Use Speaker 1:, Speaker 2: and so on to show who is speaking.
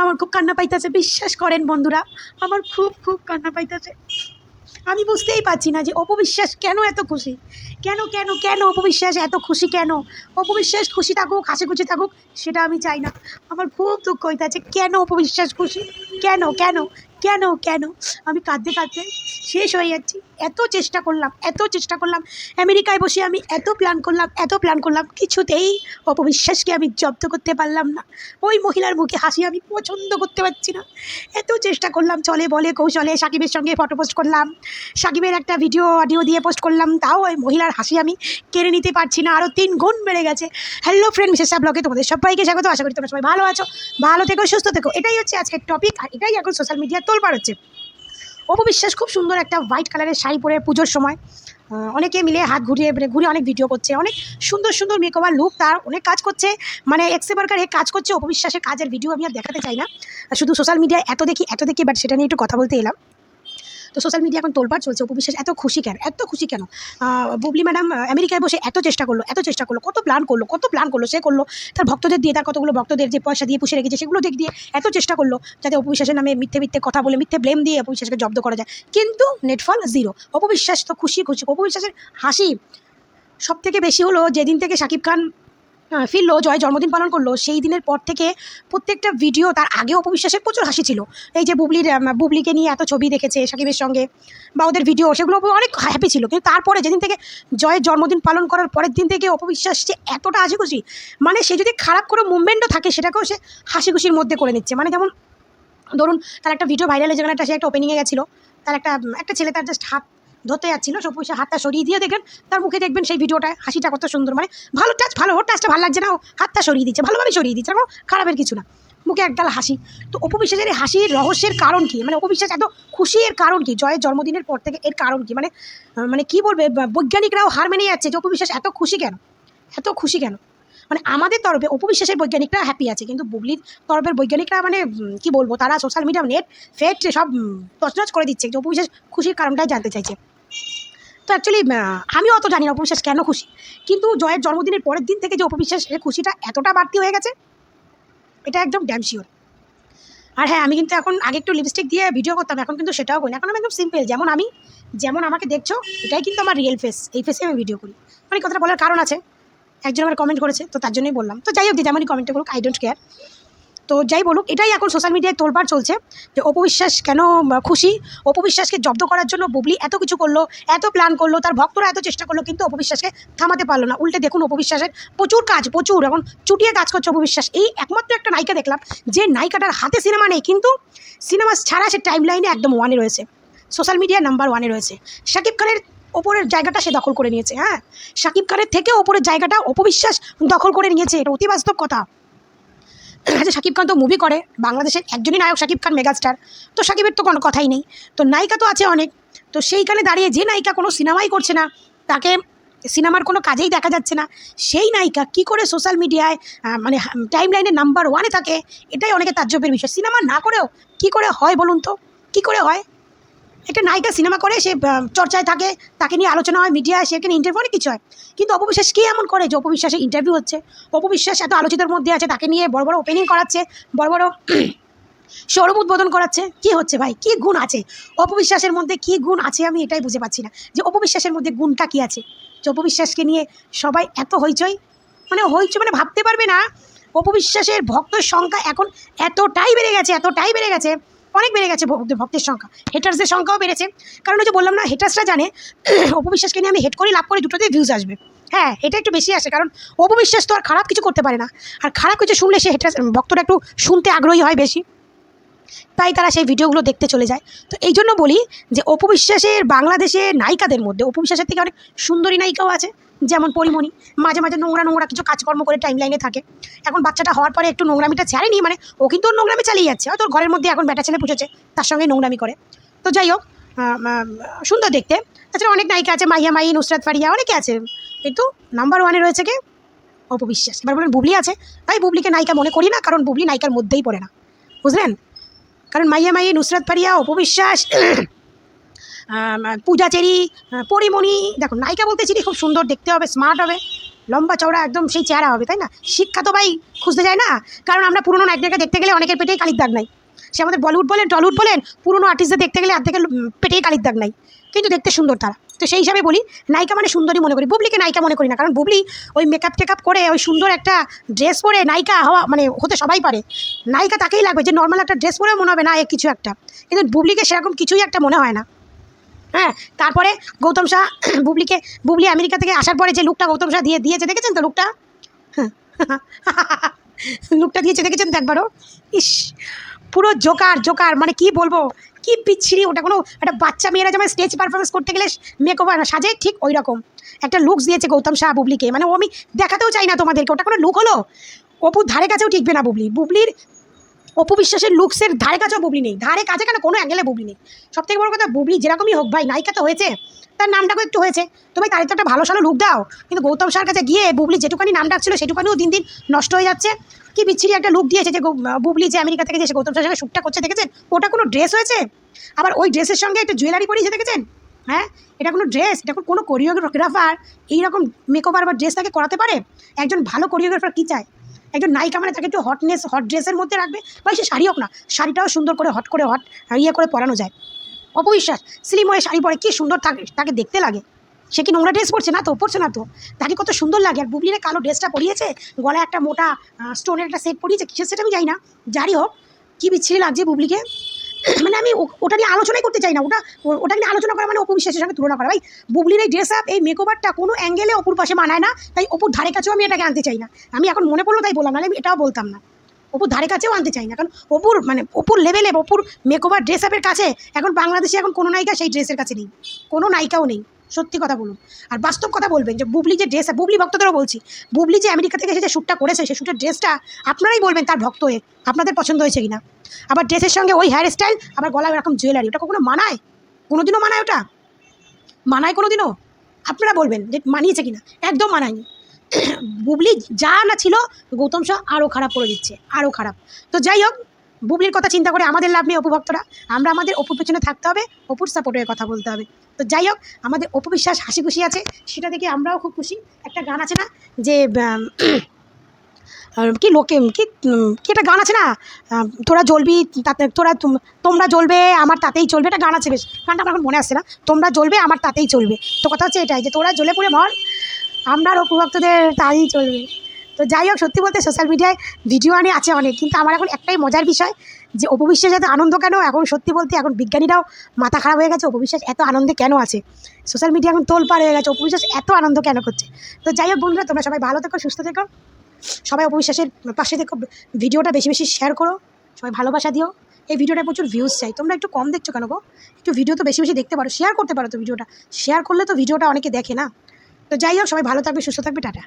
Speaker 1: আমার খুব কান্না পাইতেছে, বিশ্বাস করেন বন্ধুরা, আমার খুব খুব কান্না পাইতেছে। আমি বুঝতেই পারছি না যে অপবিশ্বাস কেন এত খুশি, কেন কেন কেন অপবিশ্বাস এত খুশি, কেন অপবিশ্বাস খুশি থাকুক, হাসি খুশি থাকুক, সেটা আমি চাই না। আমার খুব দুঃখ হইতেছে, কেন অপবিশ্বাস খুশি, কেন কেন কেন কেন আমি কাঁদতে কাঁদতে শেষ হয়ে যাচ্ছি। এত চেষ্টা করলাম, এত চেষ্টা করলাম, আমেরিকায় বসে আমি এত প্ল্যান করলাম, এত প্ল্যান করলাম, কিছুতেই অপবিশ্বাসকে আমি জব্দ করতে পারলাম না। ওই মহিলার মুখে হাসি আমি পছন্দ করতে পারছি না। এত চেষ্টা করলাম, চলে বলে কৌশলে সাকিবের সঙ্গে ফটো পোস্ট করলাম, সাকিবের একটা ভিডিও অডিও দিয়ে পোস্ট করলাম, তাও ওই মহিলার হাসি আমি কেড়ে নিতে পারছি না, আরও 3 গুণ বেড়ে গেছে। হ্যালো ফ্রেন্ড, মিসেস ব্লগে তোমাদের সবাইকে স্বাগত। আশা করি তোমরা সবাই ভালো আছো, ভালো থেকো, সুস্থ থেকো। এটাই হচ্ছে আজকের টপিক, আর এটাই এখন সোশ্যাল মিডিয়ায় তোলপাড় হচ্ছে। অপবিশ্বাস খুব সুন্দর একটা হোয়াইট কালারের শাড়ি পরে পুজোর সময় অনেকে মিলে হাত ঘুরিয়ে ঘুরে অনেক ভিডিও করছে, অনেক সুন্দর সুন্দর মেকওভার লুক, তার অনেক কাজ করছে, মানে এক্সেবারকার কাজ করছে। অপবিশ্বাসের কাজের ভিডিও আমি আর দেখাতে চাই না, শুধু সোশ্যাল মিডিয়ায় এত দেখি, বাট সেটা নিয়ে একটু কথা বলতে এলাম। তো সোশ্যাল মিডিয়া এখন তোলপাড় চলছে, অপবিশ্বাস এত খুশি কেন, এত খুশি কেন? বুবলি ম্যাডাম আমেরিকায় বসে এত চেষ্টা করলো, কত প্ল্যান করলো, সে করলো তার ভক্তদের দিয়ে, তার কতগুলো ভক্তদের যে পয়সা দিয়ে পুষে রেখেছে সেগুলো দিয়ে এত চেষ্টা করলো যাতে অপবিশ্বাসের নামে মিথ্যে কথা বলে, মিথ্যে ব্লেম দিয়ে অপবিশ্বাসকে জব্দ করা যায়, কিন্তু নেটফল জিরো। অপবিশ্বাস তো খুশি। অপবিশ্বাসের হাসি সব থেকে বেশি হলো যেদিন থেকে শাকিব খান ফিরলো, জয় জন্মদিন পালন করলো, সেই দিনের পর থেকে প্রত্যেকটা ভিডিও, তার আগে অপবিশ্বাসের প্রচুর হাসি ছিল। এই যে বুবলিকে নিয়ে এত ছবি দেখেছে শাকিবের সঙ্গে বা ওদের ভিডিও, সেগুলো অনেক হ্যাপি ছিল। কিন্তু তারপরে যেদিন থেকে জয়ের জন্মদিন পালন করার পরের দিন থেকে অপবিশ্বাস যে এতটা হাসি খুশি, মানে সে যদি খারাপ কোনো মুভমেন্টও থাকে সেটাকেও সে হাসি খুশির মধ্যে করে নিচ্ছে। মানে যেমন ধরুন তার একটা ভিডিও ভাইরাল হয়ে, যেখানে সে একটা ওপেনিংয়ে গেছিলো, তার একটা ছেলে তার জাস্ট হাত ধরতে যাচ্ছিলো, সব পয়সা হাতটা সরিয়ে দিয়ে দেখেন তার মুখে, দেখবেন সেই ভিডিওটায় হাসিটা কত সুন্দর, মানে ভালো টাচ, ওর টাচটা ভালো লাগছে না, ও হাতটা সরিয়ে দিচ্ছে, ভালোভাবে সরিয়ে দিচ্ছে, কোনো খারাপের কিছু না, মুখে একগাল হাসি। তো অপবিশ্বাসের এই হাসির রহস্যের কারণ কি, মানে অপবিশ্বাস এত খুশি এর কারণ কি, জয়ের জন্মদিনের পর থেকে এর কারণ কি? মানে কি বলবে, বৈজ্ঞানিকরাও হার মেনে যাচ্ছে যে অপবিশ্বাস এত খুশি কেন। মানে আমাদের তরফে অপবিশ্বাসের বৈজ্ঞানিকরা হ্যাপি আছে, কিন্তু বুবলির তরফের বৈজ্ঞানিকরা মানে কি বলবো, তারা সোশ্যাল মিডিয়া নেট ফেট সব তছনছ করে দিচ্ছে, যে অপবিশ্বাস খুশির কারণটাই জানতে চাইছে। তো অ্যাকচুয়ালি আমিও অত জানি না অপবিশ্বাস কেন খুশি, কিন্তু জয়ের জন্মদিনের পরের দিন থেকে যে অপবিশ্বাসের খুশিটা এতটা বাড়তি হয়ে গেছে, এটা একদম ড্যাম শিওর। আর হ্যাঁ, আমি কিন্তু এখন আগে একটু লিপস্টিক দিয়ে ভিডিও করতাম, এখন কিন্তু সেটাও করি না। এখন আমি একদম সিম্পল, যেমন আমাকে দেখছো, এটাই কিন্তু আমার রিয়েল ফেস, এই ফেসে আমি ভিডিও করি। মানে কথাটা বলার কারণ আছে, একজন আমার কমেন্ট করেছে, তো তার জন্যই বললাম। তো যাই হোক, যেমনই কমেন্টে করুক, আই ডোন্ট কেয়ার। তো যাই বলুক, এটাই এখন সোশ্যাল মিডিয়ায় তোলপাড় চলছে যে অপবিশ্বাস কেন খুশি। অপবিশ্বাসকে জব্দ করার জন্য বুবলি এত কিছু করলো, এত প্ল্যান করলো, তার ভক্তরা এত চেষ্টা করলো, কিন্তু অপবিশ্বাসকে থামাতে পারলো না। উল্টে দেখুন অপবিশ্বাসের প্রচুর এখন চুটিয়ে কাজ করছে অপবিশ্বাস। এই একমাত্র একটা নায়িকা দেখলাম, যে নায়িকাটার হাতে সিনেমা নেই, কিন্তু সিনেমা ছাড়া সে টাইম লাইনে একদম 1-এ রয়েছে, সোশ্যাল মিডিয়া নাম্বার 1-এ রয়েছে। শাকিব খানের ওপরের জায়গাটা সে দখল করে নিয়েছে। হ্যাঁ, শাকিব খানের থেকে ওপরের জায়গাটা অপবিশ্বাস দখল করে নিয়েছে, এটা অতি বাস্তব কথা। আচ্ছা, শাকিব খান তো মুভি করে, বাংলাদেশের একজনই নায়ক শাকিব খান, মেগাস্টার, তো শাকিবের তো কোনো কথাই নেই। তো নায়িকা তো আছে অনেক, তো সেইখানে দাঁড়িয়ে যে নায়িকা কোনো সিনেমাই করছে না, তাকে সিনেমার কোনো কাজেই দেখা যাচ্ছে না, সেই নায়িকা কি করে সোশ্যাল মিডিয়ায় মানে টাইম লাইনে নাম্বার 1-এ থাকে, এটাই অনেকে তাজ্জবের বিষয়। সিনেমা না করেও কি করে হয় বলুন তো, কি করে হয়? একটা নায়িকা সিনেমা করে, সে চর্চায় থাকে, তাকে নিয়ে আলোচনা হয় মিডিয়ায়, সেখানে ইন্টারভিউ অনেক কিছু হয়, কিন্তু অপবিশ্বাস কি এমন করে যে অপবিশ্বাসের ইন্টারভিউ হচ্ছে, অপবিশ্বাস এত আলোচিতের মধ্যে আছে, তাকে নিয়ে বড় বড় ওপেনিং করাচ্ছে, বড় বড় শোরুম উদ্বোধন করাচ্ছে, কি হচ্ছে ভাই? কি গুণ আছে অপবিশ্বাসের মধ্যে? কি গুণ আছে আমি এটাই বুঝে পাচ্ছি না, যে অপবিশ্বাসের মধ্যে গুণটা কি আছে যে অপবিশ্বাসকে নিয়ে সবাই এত হইচই, মানে ভাবতে পারবে না। অপবিশ্বাসের ভক্তের সংখ্যা এখন এতটাই বেড়ে গেছে, অনেক বেড়ে গেছে ভক্তের সংখ্যা, হেটার্সদের সংখ্যাও বেড়েছে। কারণ ওই যে বললাম না, হেটার্সরা জানে অপবিশ্বাসকে নিয়ে আমি হেট করি, লাভ করি, দুটোতেই ভিউজ আসবে। হ্যাঁ, এটা একটু বেশি আসে, কারণ অপবিশ্বাস তো আর খারাপ কিছু করতে পারে না, আর খারাপ কিছু শুনলে সে ভক্তরা একটু শুনতে আগ্রহী হয় বেশি, তাই তারা সেই ভিডিওগুলো দেখতে চলে যায়। তো এই জন্য বলি যে অপবিশ্বাসের বাংলাদেশের নায়িকাদের মধ্যে অপবিশ্বাসের থেকে অনেক সুন্দরী নায়িকাও আছে, যেমন পরিমণি, মাঝে মাঝে নোংরা কিছু কাজকর্ম করে টাইম লাইনে থাকে। এখন বাচ্চাটা হওয়ার পরে একটু নোংরামিটা ছাড়েনি, মানে ও কিন্তু ওর নোংরামি চালিয়ে যাচ্ছে, হয়তো ওর ঘরের মধ্যে এখন বেটা ছেলে পুষেছে, তার সঙ্গে নোংরামি করে। তো যাই হোক, সুন্দর দেখতে। তাছাড়া অনেক নায়িকা আছে, মাহিয়া মাহি, নুসরাত ফারিয়া, অনেকে আছে, কিন্তু নাম্বার 1-এ রয়েছে কে? অপবিশ্বাস। এবার বলেন বুবলি আছে, তাই বুবলিকে নায়িকা মনে করি না, কারণ বুবলি নায়িকার মধ্যেই পড়ে না, বুঝলেন? কারণ মাইয়া মাই, নুসরাত ফারিয়া, অপবিশ্বাস, পূজা চেরি, পরিমণি, দেখো নায়িকা বলতে চিনি, খুব সুন্দর দেখতে হবে, স্মার্ট হবে, লম্বা চওড়া একদম সেই চেহারা হবে, তাই না? শিক্ষা তো ভাই খুঁজতে যায় না, কারণ আমরা পুরনো নায়কদেরকে দেখতে গেলে অনেকের পেটেই কালির দাগ নাই। সে আমাদের বলিউড বলেন টলিউড বলেন, পুরনো আর্টিস্টদের দেখতে গেলে অর্ধেকের পেটেই কালির দাগ নাই, কিন্তু দেখতে সুন্দর তারা। তো সেই হিসাবে বলি নায়িকা মানে সুন্দরী মনে করি, বুবলিকে নায়িকা মনে করি না, কারণ বুবলি ওই মেকআপ টেকআপ করে ওই সুন্দর একটা ড্রেস পরে নায়িকা হওয়া মানে হতে সবাই পারে, নায়িকা তাকেই লাগবে যে নর্মাল একটা ড্রেস পরে মনে হবে না এ কিছু একটা, কিন্তু বুবলিকে সেরকম কিছুই একটা মনে হয় না। হ্যাঁ, তারপরে গৌতম শাহ বুবলি আমেরিকা থেকে আসার পরে যে লুকটা গৌতম শাহ দিয়েছে দেখেছেন তো লুকটা? লুকটা দিয়েছে দেখেছেন তো একবারও? ইস, পুরো জোকার মানে কি বলবো, কি বিচ্ছিরি ওটা। কোনো একটা বাচ্চা মেয়েরা যেমন স্টেজ পারফরমেন্স করতে গেলে মেকওভার সাজে, ঠিক ওই রকম একটা লুকস দিয়েছে গৌতম শাহ বুবলিকে। মানে ও আমি দেখাতেও চাই না তোমাদেরকে, ওটা কোনো লুক হলো? অপুর ধারে কাছেও টিকবে না বুবলির অপু বিশ্বাসের লুকসের ধারে কাছেও বুবলি নেই, ধারে কাছে কেন কোনো অ্যাঙ্গেলে বুবলি নেই। সবথেকে বড় কথা, বুবলি যেরকমই হোক ভাই নায়িকা তো হয়েছে, তার নামটাকেও একটু হয়েছে, তো ভাই তাদের তো একটা ভালো সালো লুক দাও। কিন্তু গৌতম শাহর কাছে গিয়ে বুবলি যেটুকানি নাম ডাকছিল সেটুকানিও দিন দিন নষ্ট হয়ে যাচ্ছে। কি বিচ্ছিরি একটা লুক দিয়েছে যে বুবলি যে আমেরিকা থেকে যে গৌতম শাহের সঙ্গে শ্যুটটা করছে দেখেছেন? ওটা কোনো ড্রেস হয়েছে? আবার ওই ড্রেসের সঙ্গে একটা জুয়েলারি পরিয়েছে দেখেছেন? হ্যাঁ, এটা কোনো ড্রেস? এটা কোনো কোরিওগ্রাফার এইরকম মেকওভার বা ড্রেস তাকে করাতে পারে? একজন ভালো কোরিওগ্রাফার কী চায়? একজন নায়িকা মানে তাকে একটু হট ড্রেসের মধ্যে রাখবে, বা সে শাড়ি হোক না, শাড়িটাও সুন্দর করে হট ইয়ে করে পরানো যায়। অপবিশ্বাস স্লিম হয়ে শাড়ি পরে কী সুন্দর তাকে দেখতে লাগে। সে কি নোংরা ড্রেস পরছে না তো? পরছে না তো, তাকে কত সুন্দর লাগে। আর বুবলিরে কালো ড্রেসটা পরিয়েছে, গলায় একটা মোটা স্টোনের একটা সেট পরিয়েছে, কিসের সেটা আমি জানি না, যারই হোক কী বিচ্ছিরি লাগছে বুবলিকে। মানে আমি ওটা নিয়ে আলোচনাই করতে চাই না, ওটা নিয়ে আলোচনা করা মানে অপু বিশ্বাসের সঙ্গে তুলনা করা। ভাই বুবলির এই ড্রেস আপ এই মেকওভারটা কোনো অ্যাঙ্গেলে অপুর পাশে মানায় না, তাই অপুর ধারে কাছেও আমি এটাকে আনতে চাই না। আমি এখন মনে পড়লো তাই বললাম, নাহলে আমি এটাও বলতাম না। অপুর ধারে কাছেও আনতে চাই না, কারণ অপুর লেভেলে অপুর মেকওভার ড্রেস আপের কাছে এখন বাংলাদেশে এখন কোনো নায়িকা সেই ড্রেসের কাছে নেই, কোনো নায়িকাও নেই। সত্যি কথা বলুন, আর বাস্তব কথা বলবেন যে বুবলি যে ড্রেস, বুবলি ভক্তদেরও বলছি, বুবলি যে আমেরিকা থেকে এসে যে শ্যুটটা করেছে সেই শ্যুটের ড্রেসটা আপনারাই বলবেন তার ভক্ত হয়ে আপনাদের পছন্দ হয়েছে কিনা। আবার ড্রেসের সঙ্গে ওই হেয়ার স্টাইল, আবার গলায় এরকম জুয়েলারি, ওটা কখনো মানায়? কোনোদিনও মানায়? ওটা মানায় কোনোদিনও? আপনারা বলবেন যে মানিয়েছে কিনা। একদম মানায়নি। বুবলি যা না ছিল গৌতম শাহ আরও খারাপ করে দিচ্ছে, আরও খারাপ। তো যাই হোক, বুবলির কথা চিন্তা করে আমাদের লাভ নেই অপু ভক্তরা, আমরা আমাদের অপুর পেছনে থাকতে হবে, অপুর সাপোর্টের কথা বলতে হবে। তো যাই হোক, আমাদের অপু বিশ্বাস হাসি খুশি আছে, সেটা দেখে আমরাও খুব খুশি। একটা গান আছে না যে কি লোকে কি কি একটা গান আছে না, তোরা জ্বলবি তাতে তোমরা জ্বলবে আমার তাতেই চলবে, একটা গান আছে, বেশ গানটা আমার এখন মনে আসছে না, তোমরা জ্বলবে আমার তাতেই চলবে। তো কথা হচ্ছে এটাই যে তোরা জ্বলে পুড়ে মর, আমরা আর অপু ভক্তদের তাই চলবে। তো যাই হোক, সত্যি বলতে সোশ্যাল মিডিয়ায় ভিডিও আনে আছে অনেক, কিন্তু আমার এখন একটাই মজার বিষয় যে অপু বিশ্বাস এত আনন্দ কেন। এখন সত্যি বলতে এখন বিজ্ঞানীরাও মাথা খারাপ হয়ে গেছে, অপু বিশ্বাস এত আনন্দে কেন আছে, সোশ্যাল মিডিয়া এখন তোলপাড় হয়ে গেছে, অপু বিশ্বাস এত আনন্দ কেন করছে। তো যাই হোক বন্ধুরা, তোমরা সবাই ভালো থেকো, সুস্থ থেকো, সবাই অপু বিশ্বাসের পাশে থেকো, ভিডিওটা বেশি বেশি শেয়ার করো, সবাই ভালোবাসা দিও। এই ভিডিওটা প্রচুর ভিউজ চাই, তোমরা একটু কম দেখছো কেন গো? একটু ভিডিও তো বেশি বেশি দেখতে পারো, শেয়ার করতে পারো তো, ভিডিওটা শেয়ার করলে তো ভিডিওটা অনেকে দেখে না। তো যাই হোক, সবাই ভালো থাকবে, সুস্থ থাকবে, টাটা।